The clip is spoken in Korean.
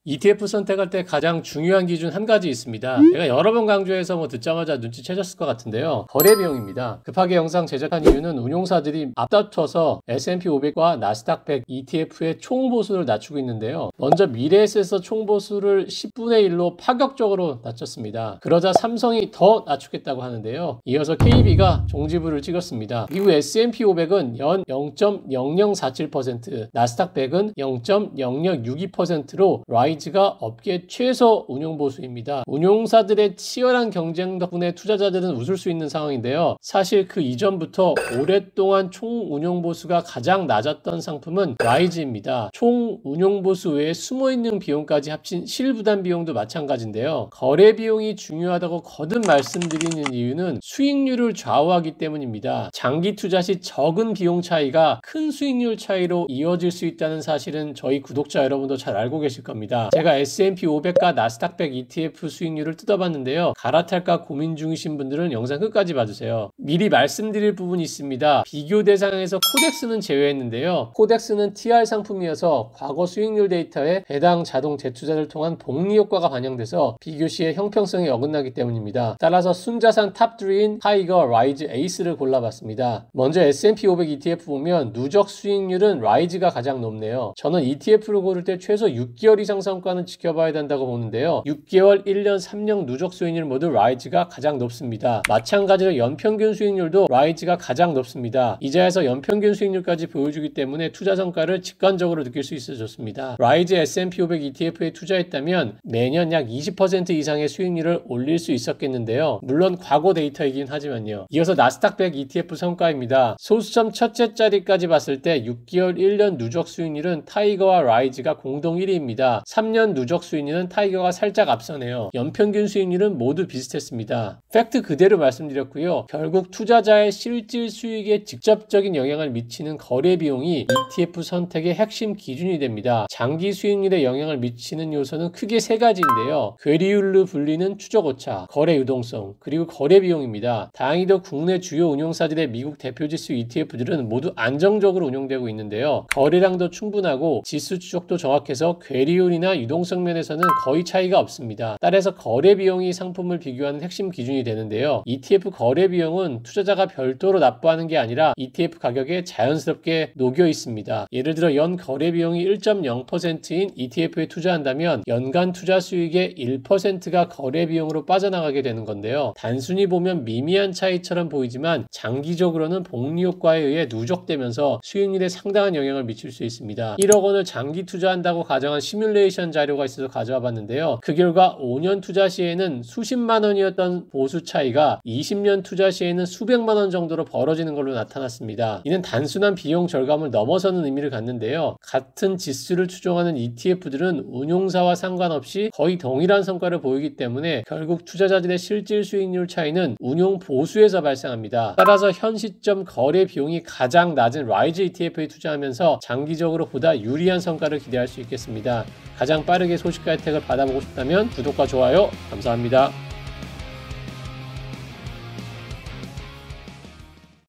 ETF 선택할 때 가장 중요한 기준 한 가지 있습니다. 제가 여러 번 강조해서 듣자마자 눈치채셨을 것 같은데요. 거래 비용입니다. 급하게 영상 제작한 이유는 운용사들이 앞다퉈서 S&P 500과 나스닥 100 ETF의 총 보수를 낮추고 있는데요. 먼저 미래에셋에서 총 보수를 10분의 1로 파격적으로 낮췄습니다. 그러자 삼성이 더 낮추겠다고 하는데요. 이어서 KB가 종지부를 찍었습니다. 미국 S&P 500은 연 0.0047%, 나스닥 100은 0.0062%로 라이즈가 업계 최소 운용 보수입니다. 운용사들의 치열한 경쟁 덕분에 투자자들은 웃을 수 있는 상황인데요. 사실 그 이전부터 오랫동안 총 운용 보수가 가장 낮았던 상품은 라이즈입니다. 총 운용 보수 외에 숨어있는 비용까지 합친 실부담 비용도 마찬가지인데요. 거래 비용이 중요하다고 거듭 말씀드리는 이유는 수익률을 좌우하기 때문입니다. 장기 투자 시 적은 비용 차이가 큰 수익률 차이로 이어질 수 있다는 사실은 저희 구독자 여러분도 잘 알고 계실 겁니다. 제가 S&P 500과 나스닥 100 ETF 수익률을 뜯어봤는데요. 갈아탈까 고민 중이신 분들은 영상 끝까지 봐주세요. 미리 말씀드릴 부분이 있습니다. 비교 대상에서 코덱스는 제외했는데요. 코덱스는 TR 상품이어서 과거 수익률 데이터에 해당 자동 재투자를 통한 복리 효과가 반영돼서 비교 시에 형평성이 어긋나기 때문입니다. 따라서 순자산 탑3인 타이거, 라이즈, 에이스를 골라봤습니다. 먼저 S&P 500 ETF 보면 누적 수익률은 라이즈가 가장 높네요. 저는 ETF를 고를 때 최소 6개월 이상 성과는 지켜봐야 된다고 보는데요. 6개월, 1년, 3년 누적 수익률 모두 라이즈가 가장 높습니다. 마찬가지로 연평균 수익률도 라이즈가 가장 높습니다. 이자에서 연평균 수익률까지 보여주기 때문에 투자 성과를 직관적으로 느낄 수 있어 좋습니다. 라이즈 S&P 500 ETF에 투자했다면 매년 약 20% 이상의 수익률을 올릴 수 있었겠는데요. 물론 과거 데이터이긴 하지만요. 이어서 나스닥 100 ETF 성과입니다. 소수점 첫째 자리까지 봤을 때 6개월, 1년 누적 수익률은 타이거와 라이즈가 공동 1위입니다. 3년 누적 수익률은 타이거가 살짝 앞서네요. 연평균 수익률은 모두 비슷했습니다. 팩트 그대로 말씀드렸고요. 결국 투자자의 실질 수익에 직접적인 영향을 미치는 거래 비용이 ETF 선택의 핵심 기준이 됩니다. 장기 수익률에 영향을 미치는 요소는 크게 세 가지인데요. 괴리율로 불리는 추적오차, 거래 유동성, 그리고 거래 비용입니다. 다행히도 국내 주요 운용사들의 미국 대표지수 ETF들은 모두 안정적으로 운용되고 있는데요. 거래량도 충분하고 지수 추적도 정확해서 괴리율이나 유동성 면에서는 거의 차이가 없습니다. 따라서 거래 비용이 상품을 비교하는 핵심 기준이 되는데요. ETF 거래 비용은 투자자가 별도로 납부하는 게 아니라 ETF 가격에 자연스럽게 녹여 있습니다. 예를 들어 연 거래 비용이 1.0%인 ETF에 투자한다면 연간 투자 수익의 1%가 거래 비용으로 빠져나가게 되는 건데요. 단순히 보면 미미한 차이처럼 보이지만 장기적으로는 복리 효과에 의해 누적되면서 수익률에 상당한 영향을 미칠 수 있습니다. 1억 원을 장기 투자한다고 가정한 시뮬레이션 자료가 있어서 가져와 봤는데요. 그 결과 5년 투자 시에는 수십만 원이었던 보수 차이가 20년 투자 시에는 수백만 원 정도로 벌어지는 걸로 나타났습니다. 이는 단순한 비용 절감을 넘어서는 의미를 갖는데요. 같은 지수를 추종하는 ETF들은 운용사와 상관없이 거의 동일한 성과를 보이기 때문에 결국 투자자들의 실질 수익률 차이는 운용 보수에서 발생합니다. 따라서 현 시점 거래 비용이 가장 낮은 라이즈 ETF에 투자하면서 장기적으로 보다 유리한 성과를 기대할 수 있겠습니다. 가장 빠르게 소식과 혜택을 받아보고 싶다면 구독과 좋아요 감사합니다.